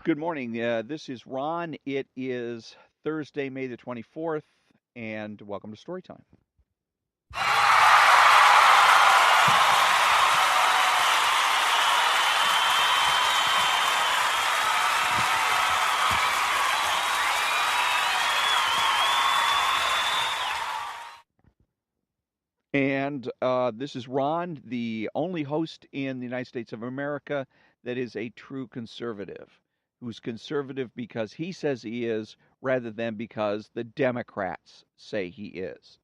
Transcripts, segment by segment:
Good morning. This is Ron. It is Thursday, May the 24th, and welcome to Storytime. And this is Ron, the only host in the United States of America that is a true conservative, who's conservative because he says he is, rather than because the Democrats say he is.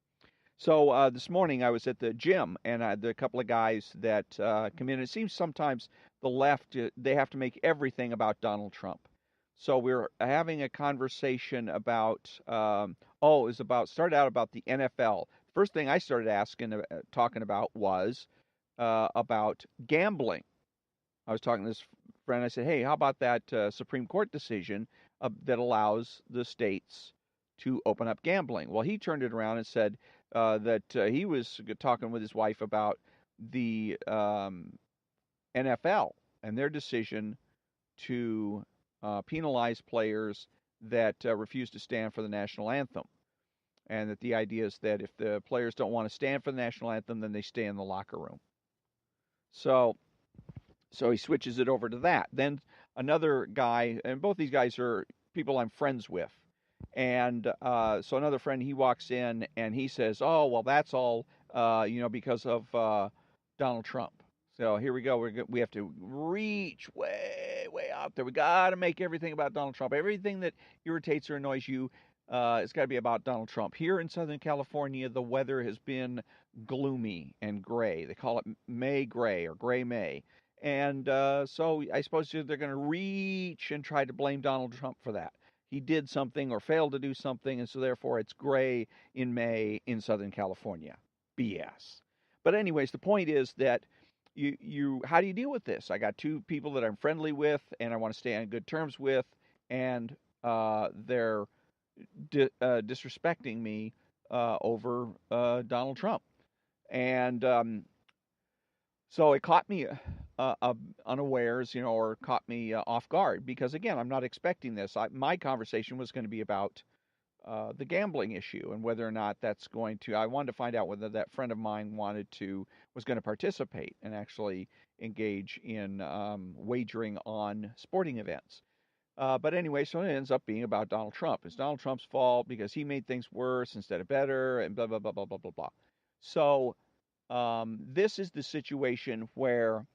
So this morning I was at the gym, and there are a couple of guys that come in. It seems sometimes the left, they have to make everything about Donald Trump. So we're having a conversation about, it was about, started out about the NFL. First thing I started talking about was about gambling. I was talking to this friend. I said, hey, how about that Supreme Court decision that allows the states to open up gambling? Well, he turned it around and said that he was talking with his wife about the NFL and their decision to penalize players that refuse to stand for the national anthem. And that the idea is that if the players don't want to stand for the national anthem, then they stay in the locker room. So he switches it over to that. Then another guy, and both these guys are people I'm friends with. And so another friend, he walks in and he says, oh, well, that's all, because of Donald Trump. So here we go. We have to reach way, way out there. We got to make everything about Donald Trump. Everything that irritates or annoys you, it's got to be about Donald Trump. Here in Southern California, the weather has been gloomy and gray. They call it May gray or gray May. And so I suppose they're going to reach and try to blame Donald Trump for that. He did something or failed to do something, and so therefore it's gray in May in Southern California. BS. But anyways, the point is that you how do you deal with this? I got two people that I'm friendly with and I want to stay on good terms with, and they're disrespecting me over Donald Trump. And so it caught me unawares, or caught me off guard because, again, I'm not expecting this. My conversation was going to be about the gambling issue and whether or not that's going to. I wanted to find out whether that friend of mine was going to participate and actually engage in wagering on sporting events. But anyway, so it ends up being about Donald Trump. It's Donald Trump's fault because he made things worse instead of better, and blah blah blah blah blah blah blah. So this is the situation where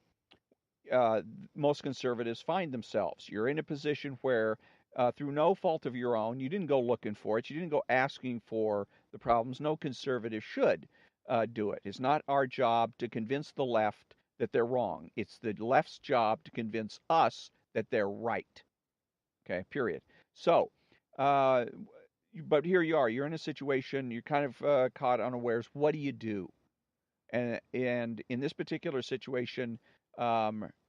most conservatives find themselves. You're in a position where, through no fault of your own, you didn't go looking for it. You didn't go asking for the problems. No conservative should do it. It's not our job to convince the left that they're wrong. It's the left's job to convince us that they're right. Okay, period. So, but here you are. You're in a situation. You're kind of caught unawares. What do you do? And in this particular situation,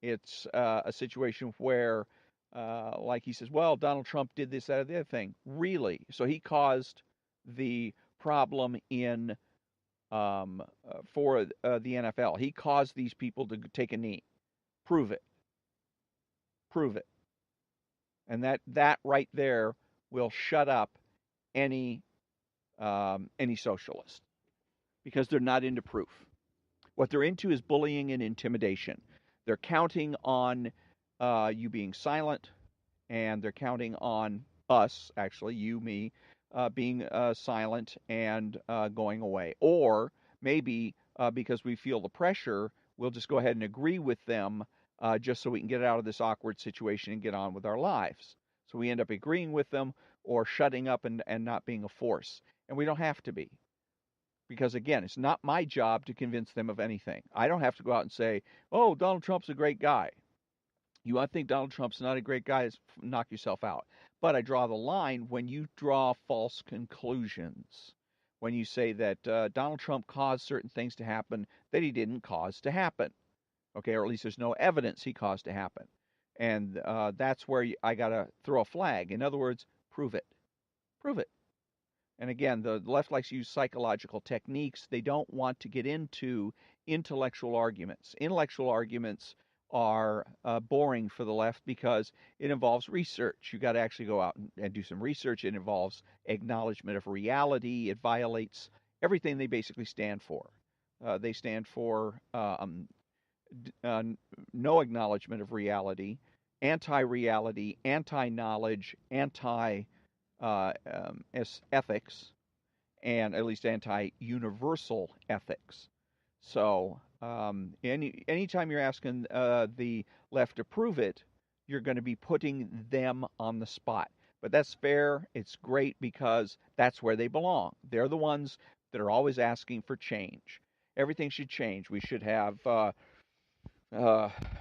it's a situation where, like he says, well, Donald Trump did this, that, or the other thing. Really? So he caused the problem in for the NFL. He caused these people to take a knee. Prove it. Prove it. And that right there will shut up any socialist because they're not into proof. What they're into is bullying and intimidation. They're counting on you being silent, and they're counting on us, actually, you, me, being silent and going away. Or maybe because we feel the pressure, we'll just go ahead and agree with them just so we can get out of this awkward situation and get on with our lives. So we end up agreeing with them or shutting up and not being a force. And we don't have to be. Because, again, it's not my job to convince them of anything. I don't have to go out and say, oh, Donald Trump's a great guy. You want to think Donald Trump's not a great guy, knock yourself out. But I draw the line when you draw false conclusions. When you say that Donald Trump caused certain things to happen that he didn't cause to happen. Okay, or at least there's no evidence he caused to happen. And that's where I got to throw a flag. In other words, prove it. Prove it. And again, the left likes to use psychological techniques. They don't want to get into intellectual arguments. Intellectual arguments are boring for the left because it involves research. You got to actually go out and do some research. It involves acknowledgement of reality. It violates everything they basically stand for. They stand for uh, no acknowledgement of reality, anti-reality, anti-knowledge, anti-ethics, and at least anti-universal ethics. So anytime you're asking the left to prove it, you're going to be putting them on the spot. But that's fair. It's great because that's where they belong. They're the ones that are always asking for change. Everything should change. We should have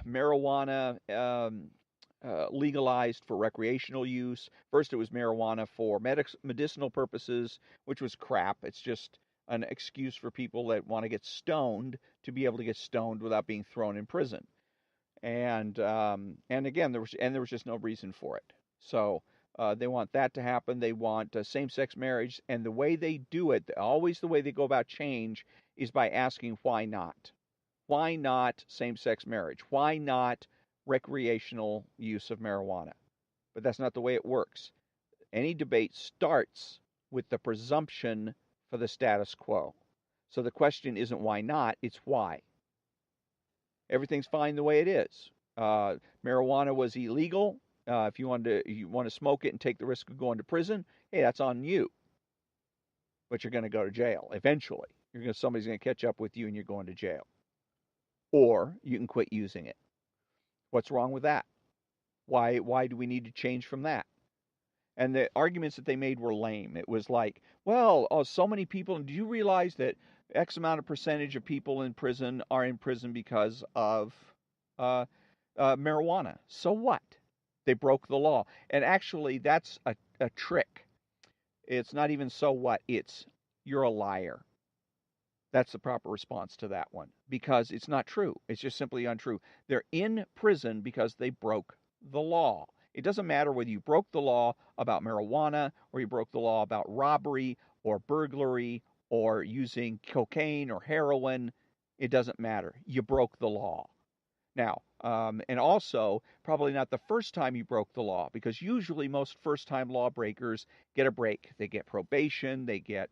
marijuana legalized for recreational use. First, it was marijuana for medicinal purposes, which was crap. It's just an excuse for people that want to get stoned to be able to get stoned without being thrown in prison. And again, there was just no reason for it. So they want that to happen. They want same-sex marriage, and the way they do it, always the way they go about change, is by asking why not. Why not same-sex marriage? Why not recreational use of marijuana? But that's not the way it works. Any debate starts with the presumption for the status quo. So the question isn't why not, it's why. Everything's fine the way it is. Marijuana was illegal. If you want to smoke it and take the risk of going to prison, hey, that's on you. But you're going to go to jail eventually. Somebody's going to catch up with you, and you're going to jail. Or you can quit using it. What's wrong with that? Why do we need to change from that? And the arguments that they made were lame. It was like, well, so many people, and do you realize that X amount of percentage of people in prison are in prison because of marijuana? So what? They broke the law. And actually, that's a trick. It's not even so what, it's you're a liar. That's the proper response to that one, because it's not true. It's just simply untrue. They're in prison because they broke the law. It doesn't matter whether you broke the law about marijuana or you broke the law about robbery or burglary or using cocaine or heroin. It doesn't matter. You broke the law. Now, and also, probably not the first time you broke the law, because usually most first-time lawbreakers get a break. They get probation. They get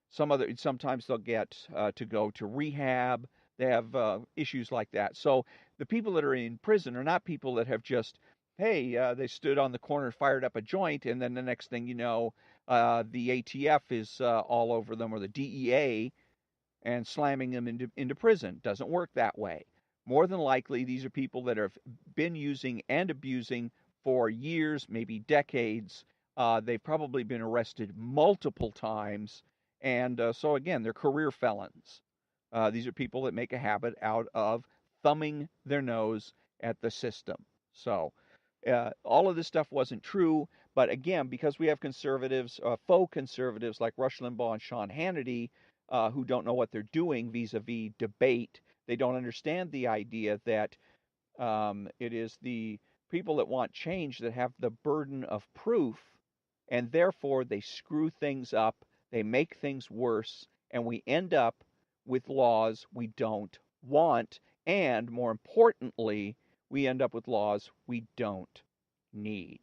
sometimes they'll get to go to rehab. They have issues like that. So the people that are in prison are not people that have just, hey, they stood on the corner, fired up a joint, and then the next thing you know, the ATF is all over them, or the DEA, and slamming them into prison. Doesn't work that way. More than likely, these are people that have been using and abusing for years, maybe decades. They've probably been arrested multiple times. And so, again, they're career felons. These are people that make a habit out of thumbing their nose at the system. So all of this stuff wasn't true. But again, because we have conservatives, faux conservatives like Rush Limbaugh and Sean Hannity, who don't know what they're doing vis-a-vis debate, they don't understand the idea that it is the people that want change that have the burden of proof, and therefore they screw things up, they make things worse, and we end up with laws we don't want, and more importantly, we end up with laws we don't need.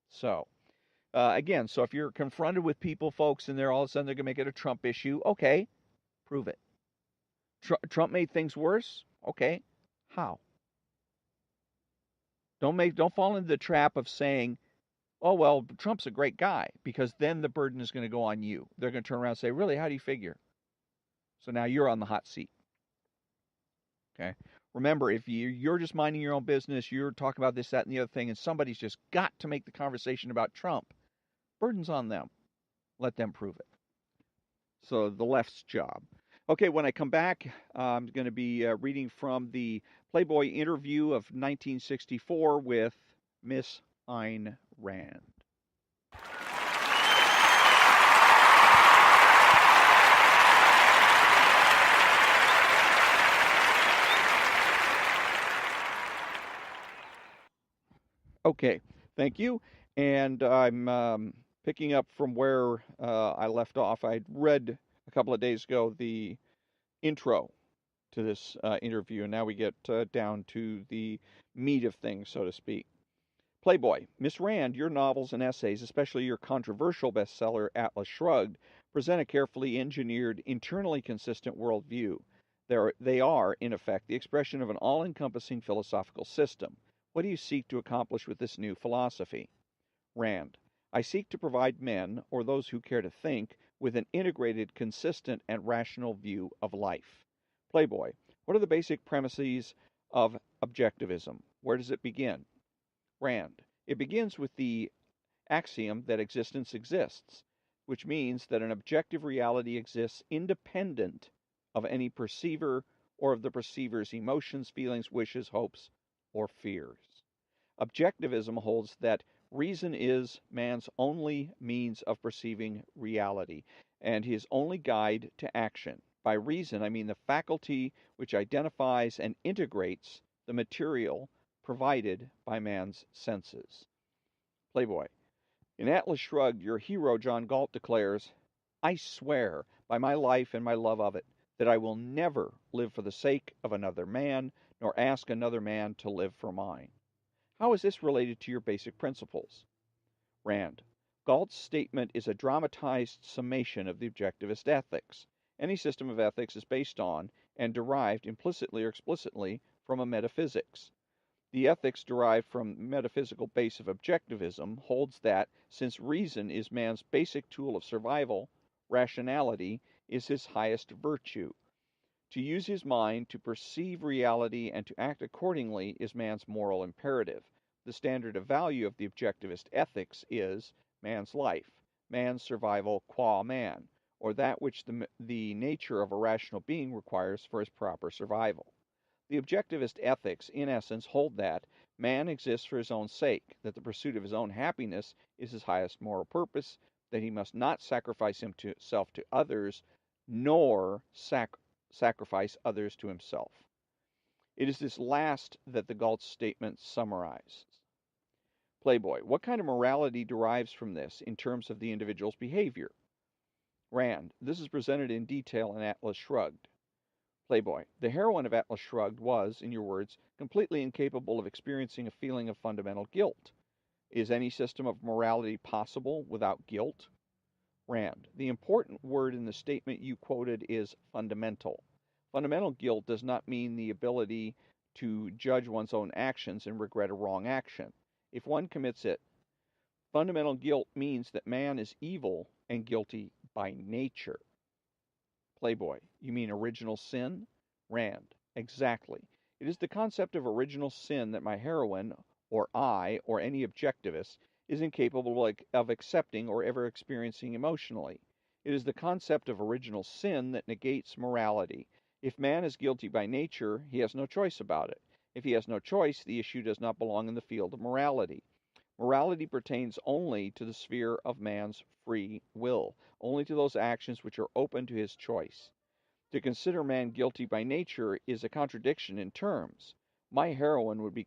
So, again, so if you're confronted with people, folks, and they're all of a sudden they're going to make it a Trump issue, okay, prove it. Trump made things worse? Okay, how? Don't fall into the trap of saying, oh, well, Trump's a great guy, because then the burden is going to go on you. They're going to turn around and say, really, how do you figure? So now you're on the hot seat. Okay. Remember, if you're just minding your own business, you're talking about this, that, and the other thing, and somebody's just got to make the conversation about Trump, burden's on them. Let them prove it. So the left's job. Okay, when I come back, I'm going to be reading from the Playboy interview of 1964 with Miss Ayn Rand. Okay, thank you. And I'm picking up from where I left off. I read a couple of days ago the intro to this interview, and now we get down to the meat of things, so to speak. Playboy, Miss Rand, your novels and essays, especially your controversial bestseller Atlas Shrugged, present a carefully engineered, internally consistent worldview. They are, in effect, the expression of an all encompassing philosophical system. What do you seek to accomplish with this new philosophy? Rand, I seek to provide men, or those who care to think, with an integrated, consistent, and rational view of life. Playboy, what are the basic premises of objectivism? Where does it begin? Rand, it begins with the axiom that existence exists, which means that an objective reality exists independent of any perceiver or of the perceiver's emotions, feelings, wishes, hopes, or fears. Objectivism holds that reason is man's only means of perceiving reality and his only guide to action. By reason, I mean the faculty which identifies and integrates the material provided by man's senses. Playboy. In Atlas Shrugged, your hero John Galt declares, I swear by my life and my love of it that I will never live for the sake of another man, nor ask another man to live for mine. How is this related to your basic principles? Rand. Galt's statement is a dramatized summation of the objectivist ethics. Any system of ethics is based on and derived implicitly or explicitly from a metaphysics. The ethics derived from the metaphysical base of objectivism holds that, since reason is man's basic tool of survival, rationality is his highest virtue. To use his mind to perceive reality and to act accordingly is man's moral imperative. The standard of value of the objectivist ethics is man's life, man's survival qua man, or that which the nature of a rational being requires for his proper survival. The objectivist ethics, in essence, hold that man exists for his own sake, that the pursuit of his own happiness is his highest moral purpose, that he must not sacrifice himself to others, nor sacrifice others to himself. It is this last that the Galt statement summarizes. Playboy, what kind of morality derives from this in terms of the individual's behavior? Rand, this is presented in detail in Atlas Shrugged. Playboy, the heroine of Atlas Shrugged was, in your words, completely incapable of experiencing a feeling of fundamental guilt. Is any system of morality possible without guilt? Rand, the important word in the statement you quoted is fundamental. Fundamental guilt does not mean the ability to judge one's own actions and regret a wrong action. If one commits it, fundamental guilt means that man is evil and guilty by nature. Playboy, you mean original sin? Rand, exactly. It is the concept of original sin that my heroine, or I, or any objectivist, is incapable of accepting or ever experiencing emotionally. It is the concept of original sin that negates morality. If man is guilty by nature, he has no choice about it. If he has no choice, the issue does not belong in the field of morality. Morality pertains only to the sphere of man's free will, only to those actions which are open to his choice. To consider man guilty by nature is a contradiction in terms. My heroine would be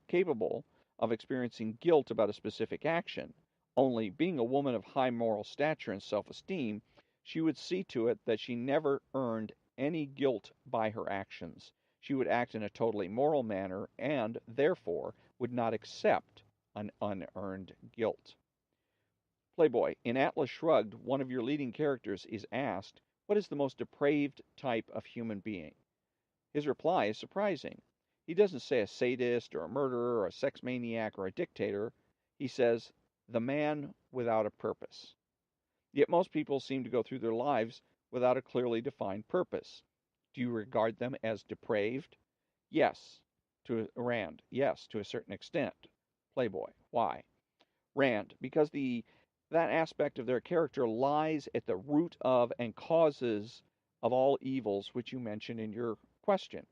capable of experiencing guilt about a specific action, only, being a woman of high moral stature and self-esteem, she would see to it that she never earned any guilt by her actions. She would act in a totally moral manner and, therefore, would not accept an unearned guilt. Playboy, in Atlas Shrugged, one of your leading characters is asked, what is the most depraved type of human being? His reply is surprising. He doesn't say a sadist or a murderer or a sex maniac or a dictator. He says, the man without a purpose. Yet most people seem to go through their lives without a clearly defined purpose. Do you regard them as depraved? Yes, to Rand. Yes, to a certain extent. Playboy, why? Rand, because that aspect of their character lies at the root of and causes of all evils which you mention in your question.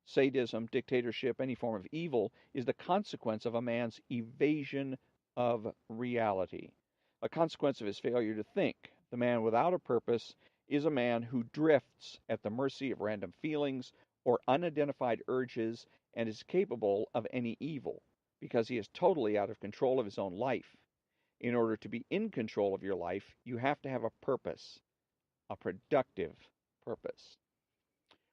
Sadism, dictatorship, any form of evil is the consequence of a man's evasion of reality, a consequence of his failure to think. The man without a purpose is a man who drifts at the mercy of random feelings or unidentified urges and is capable of any evil because he is totally out of control of his own life. In order to be in control of your life, you have to have a purpose, a productive purpose.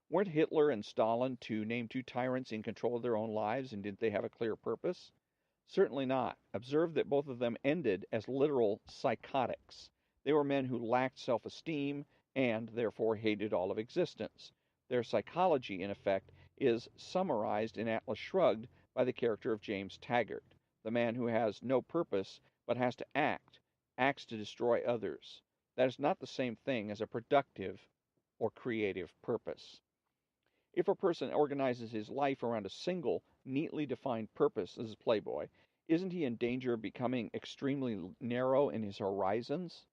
Weren't Hitler and Stalin, to name two tyrants in control of their own lives, and didn't they have a clear purpose? Certainly not. Observe that both of them ended as literal psychotics. They were men who lacked self esteem and therefore hated all of existence. Their psychology, in effect, is summarized in Atlas Shrugged by the character of James Taggart, the man who has no purpose but has to act, acts to destroy others. That is not the same thing as a productive or creative purpose. If a person organizes his life around a single, neatly defined purpose as Playboy, isn't he in danger of becoming extremely narrow in his horizons?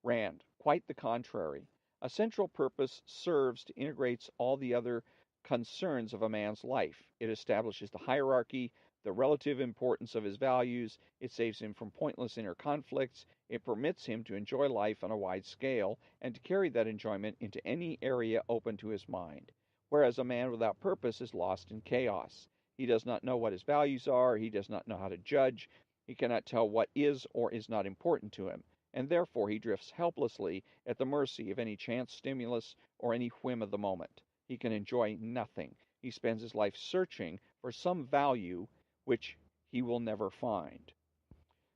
Rand, quite the contrary. A central purpose serves to integrate all the other concerns of a man's life. It establishes the hierarchy, the relative importance of his values, it saves him from pointless inner conflicts, it permits him to enjoy life on a wide scale and to carry that enjoyment into any area open to his mind. Whereas a man without purpose is lost in chaos. He does not know what his values are, he does not know how to judge, he cannot tell what is or is not important to him, and therefore he drifts helplessly at the mercy of any chance stimulus or any whim of the moment. He can enjoy nothing. He spends his life searching for some value which he will never find.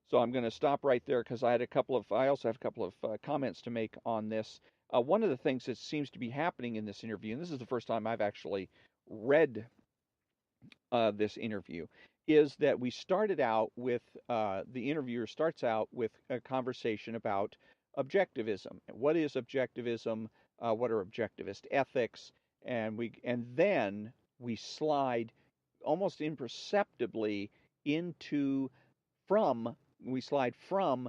So I'm going to stop right there because I also have a couple of comments to make on this. One of the things that seems to be happening in this interview, and this is the first time I've actually read this interview, is that we started out with the interviewer starts out with a conversation about objectivism. What is objectivism? What are objectivist ethics? And then we slide almost imperceptibly into from we slide from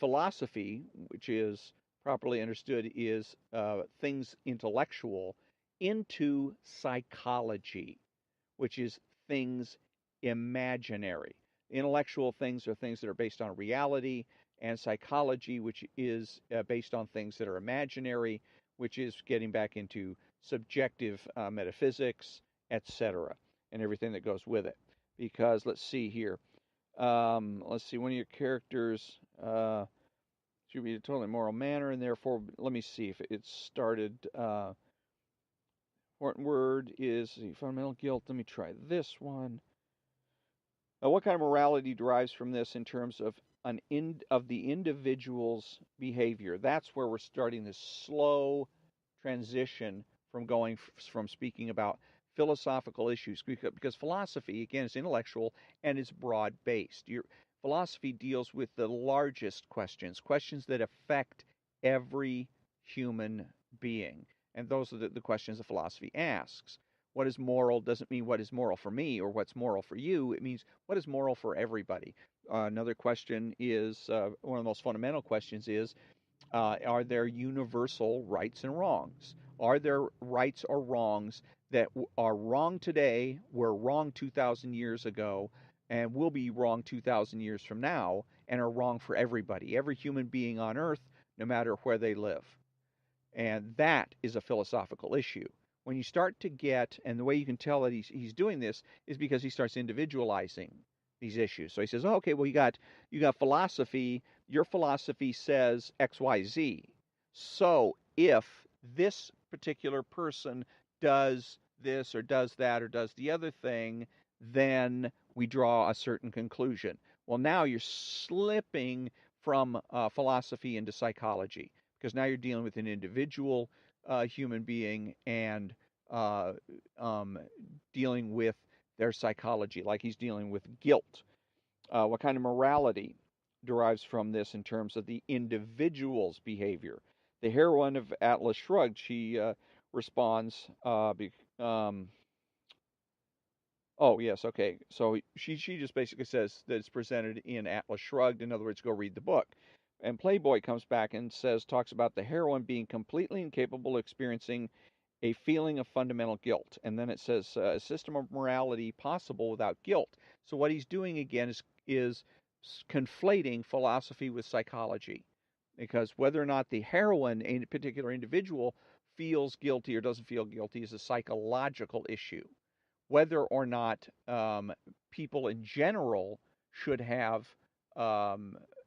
philosophy, which is properly understood is things intellectual, into psychology, which is things imaginary. Intellectual things are things that are based on reality, and psychology, which is based on things that are imaginary, which is getting back into subjective metaphysics, etc., and everything that goes with it. Because let's see here. Let's see, one of your characters should be a totally moral manner, and therefore, let me see if it started. Important word is fundamental guilt. Let me try this one. What kind of morality derives from this in terms of of the individual's behavior? That's where we're starting this slow transition from going from speaking about philosophical issues, because philosophy again is intellectual and it's broad based. Your philosophy deals with the largest questions, questions that affect every human being, and those are the questions that philosophy asks. What is moral doesn't mean what is moral for me or what's moral for you. It means what is moral for everybody. Another question is one of the most fundamental questions is are there universal rights and wrongs? Are there rights or wrongs that are wrong today, were wrong 2,000 years ago, and will be wrong 2,000 years from now, and are wrong for everybody, every human being on earth, no matter where they live? And that is a philosophical issue. When you start to get, and the way you can tell that he's doing this is because he starts individualizing these issues. So he says, oh, okay, well you got philosophy. Your philosophy says X, Y, Z. So if this particular person does this or does that or does the other thing, then we draw a certain conclusion. Well, now you're slipping from philosophy into psychology, because now you're dealing with an individual human being and uh, dealing with their psychology, like he's dealing with guilt. What kind of morality derives from this in terms of the individual's behavior? The heroine of Atlas Shrugged, she responds, oh, yes, okay. So she just basically says that it's presented in Atlas Shrugged. In other words, go read the book. And Playboy comes back and talks about the heroine being completely incapable of experiencing a feeling of fundamental guilt. And then it says a system of morality possible without guilt. So what he's doing again is conflating philosophy with psychology. Because whether or not the heroine, a particular individual, feels guilty or doesn't feel guilty is a psychological issue. Whether or not people in general should have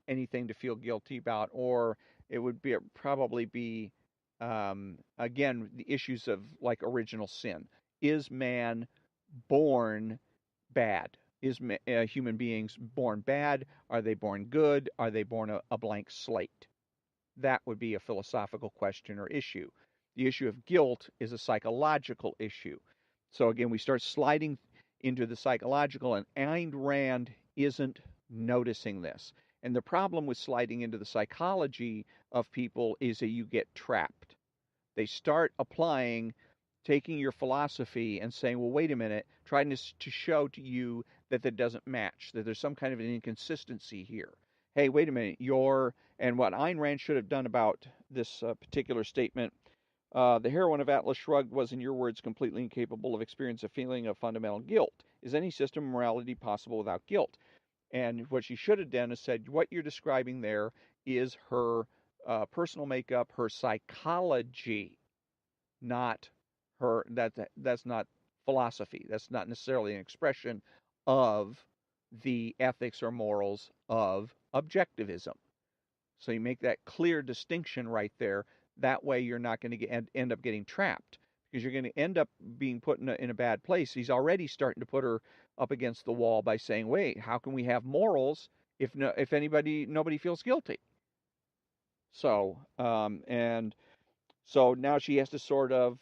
anything to feel guilty about, or it would probably be Again, the issues of like original sin. Is man born bad? Human beings born bad? Are they born good? Are they born a blank slate? That would be a philosophical question or issue. The issue of guilt is a psychological issue. So again, we start sliding into the psychological, and Ayn Rand isn't noticing this. And the problem with sliding into the psychology of people is that you get trapped. They start applying, taking your philosophy and saying, well, wait a minute, trying to show to you that that doesn't match, that there's some kind of an inconsistency here. Hey, wait a minute, and what Ayn Rand should have done about this particular statement, the heroine of Atlas Shrugged was, in your words, completely incapable of experiencing a feeling of fundamental guilt. Is any system of morality possible without guilt? And what she should have done is said, what you're describing there is her personal makeup, her psychology, not that's not philosophy. That's not necessarily an expression of the ethics or morals of objectivism. So you make that clear distinction right there. That way you're not going to end up getting trapped, because you're going to end up being put in a bad place. He's already starting to put her up against the wall by saying, wait, how can we have morals if nobody feels guilty? So and so now she has to sort of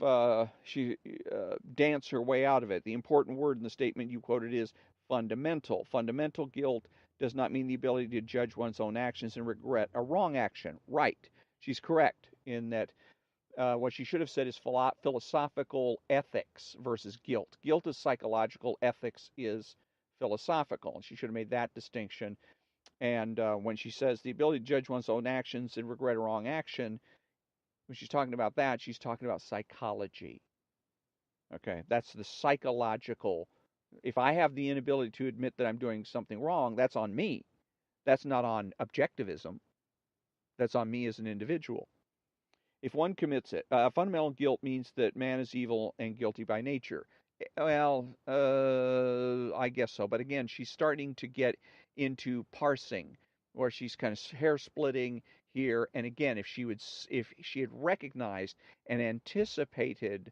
dance her way out of it. The important word in the statement you quoted is fundamental. Fundamental guilt does not mean the ability to judge one's own actions and regret a wrong action. Right. She's correct in that what she should have said is philosophical ethics versus guilt. Guilt is psychological, ethics is philosophical. She should have made that distinction. And when she says the ability to judge one's own actions and regret a wrong action, when she's talking about that, she's talking about psychology. Okay, that's the psychological. If I have the inability to admit that I'm doing something wrong, that's on me. That's not on objectivism. That's on me as an individual. If one commits it, fundamental guilt means that man is evil and guilty by nature. Well, I guess so. But again, she's starting to get into parsing, where she's kind of hair splitting here. And again, if she had recognized and anticipated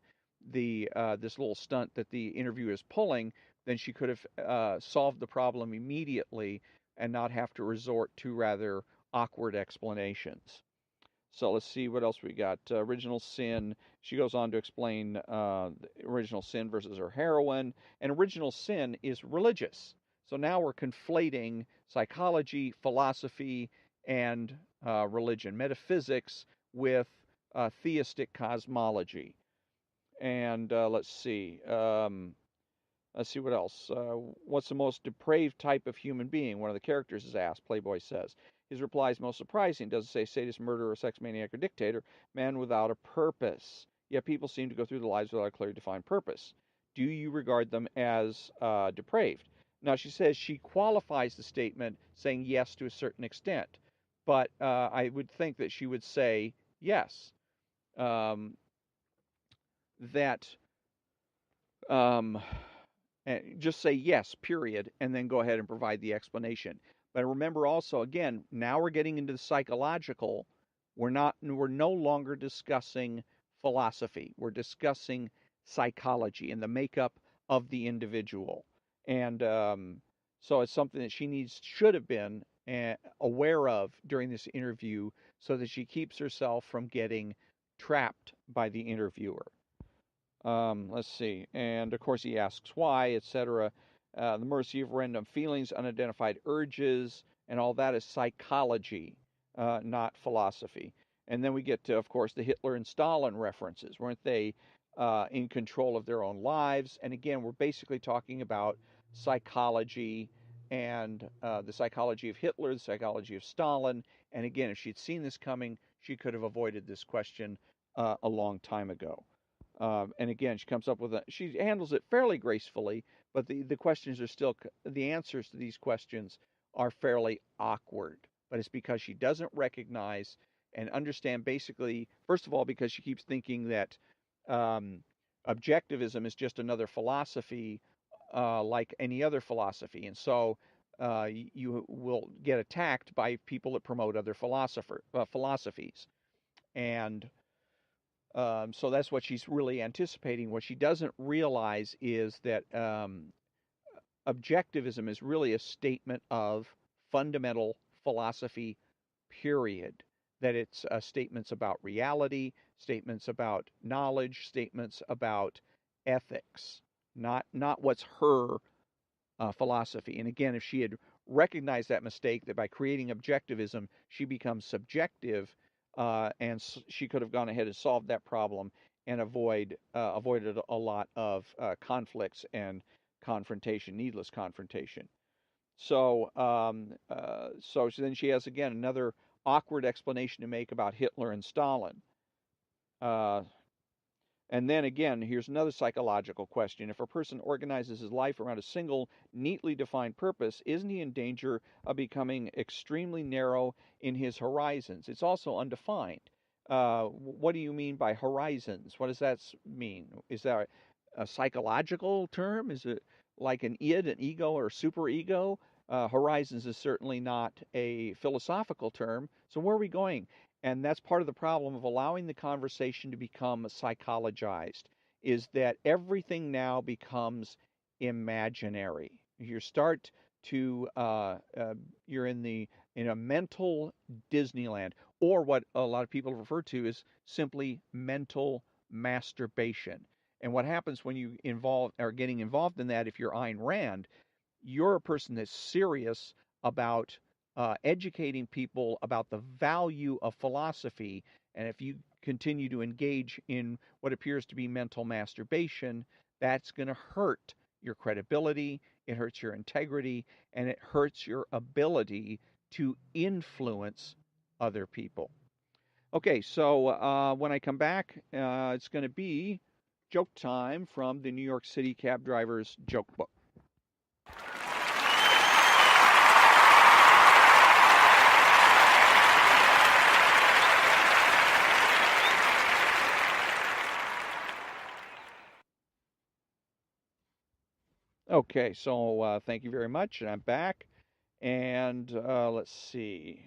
this little stunt that the interview is pulling, then she could have solved the problem immediately and not have to resort to rather awkward explanations. So let's see what else we got. Original sin. She goes on to explain original sin versus her heroine. And original sin is religious. So now we're conflating psychology, philosophy, and religion, metaphysics with theistic cosmology. And let's see what else. What's the most depraved type of human being? One of the characters is asked. Playboy says. His reply is most surprising. Doesn't say sadist, murderer, sex maniac, or dictator. Man without a purpose. Yet people seem to go through their lives without a clearly defined purpose. Do you regard them as depraved? Now, she says she qualifies the statement saying yes to a certain extent. But I would think that she would say yes. That um, just say yes, period, and then go ahead and provide the explanation. But remember also, again, now we're getting into the psychological. We're no longer discussing philosophy. We're discussing psychology and the makeup of the individual. And so it's something that should have been aware of during this interview, so that she keeps herself from getting trapped by the interviewer. Let's see. And of course, he asks why, etc. The mercy of random feelings, unidentified urges, and all that is psychology, not philosophy. And then we get to, of course, the Hitler and Stalin references. Weren't they in control of their own lives? And again, we're basically talking about psychology and the psychology of Hitler, the psychology of Stalin. And again, if she'd seen this coming, she could have avoided this question a long time ago. And again, she handles it fairly gracefully, but the questions are still, the answers to these questions are fairly awkward. But it's because she doesn't recognize and understand, basically, first of all, because she keeps thinking that objectivism is just another philosophy like any other philosophy. And so you will get attacked by people that promote other philosophies. And So that's what she's really anticipating. What she doesn't realize is that objectivism is really a statement of fundamental philosophy, period. That it's statements about reality, statements about knowledge, statements about ethics, not what's her philosophy. And again, if she had recognized that mistake, that by creating objectivism, she becomes subjective, and she could have gone ahead and solved that problem and avoided a lot of conflicts and confrontation, needless confrontation. So then she has again another awkward explanation to make about Hitler and Stalin. Uh, and then again, here's another psychological question. If a person organizes his life around a single, neatly defined purpose, isn't he in danger of becoming extremely narrow in his horizons? It's also undefined. What do you mean by horizons? What does that mean? Is that a psychological term? Is it like an id, an ego, or superego? Horizons is certainly not a philosophical term. So where are we going? And that's part of the problem of allowing the conversation to become psychologized, is that everything now becomes imaginary. You start to you're in a mental Disneyland, or what a lot of people refer to as simply mental masturbation. And what happens when you are getting involved in that, if you're Ayn Rand, you're a person that's serious about educating people about the value of philosophy. And if you continue to engage in what appears to be mental masturbation, that's going to hurt your credibility, it hurts your integrity, and it hurts your ability to influence other people. Okay, so when I come back, it's going to be joke time from the New York City Cab Driver's Joke Book. Okay, so thank you very much, and I'm back. And let's see.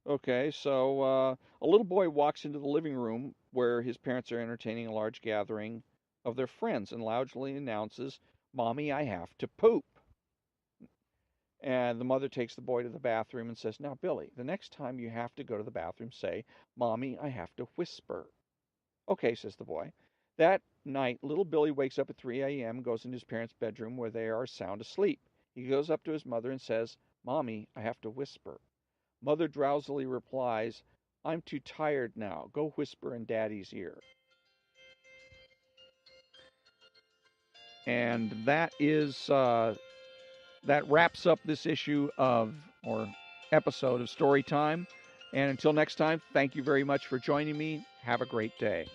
Okay, so a little boy walks into the living room where his parents are entertaining a large gathering of their friends and loudly announces, "Mommy, I have to poop." And the mother takes the boy to the bathroom and says, "Now, Billy, the next time you have to go to the bathroom, say, 'Mommy, I have to whisper.'" "Okay," says the boy. That night, little Billy wakes up at 3 a.m., goes into his parents' bedroom where they are sound asleep. He goes up to his mother and says, "Mommy, I have to whisper." Mother drowsily replies, "I'm too tired now. Go whisper in Daddy's ear." And that wraps up this issue or episode of Story Time. And until next time, thank you very much for joining me. Have a great day.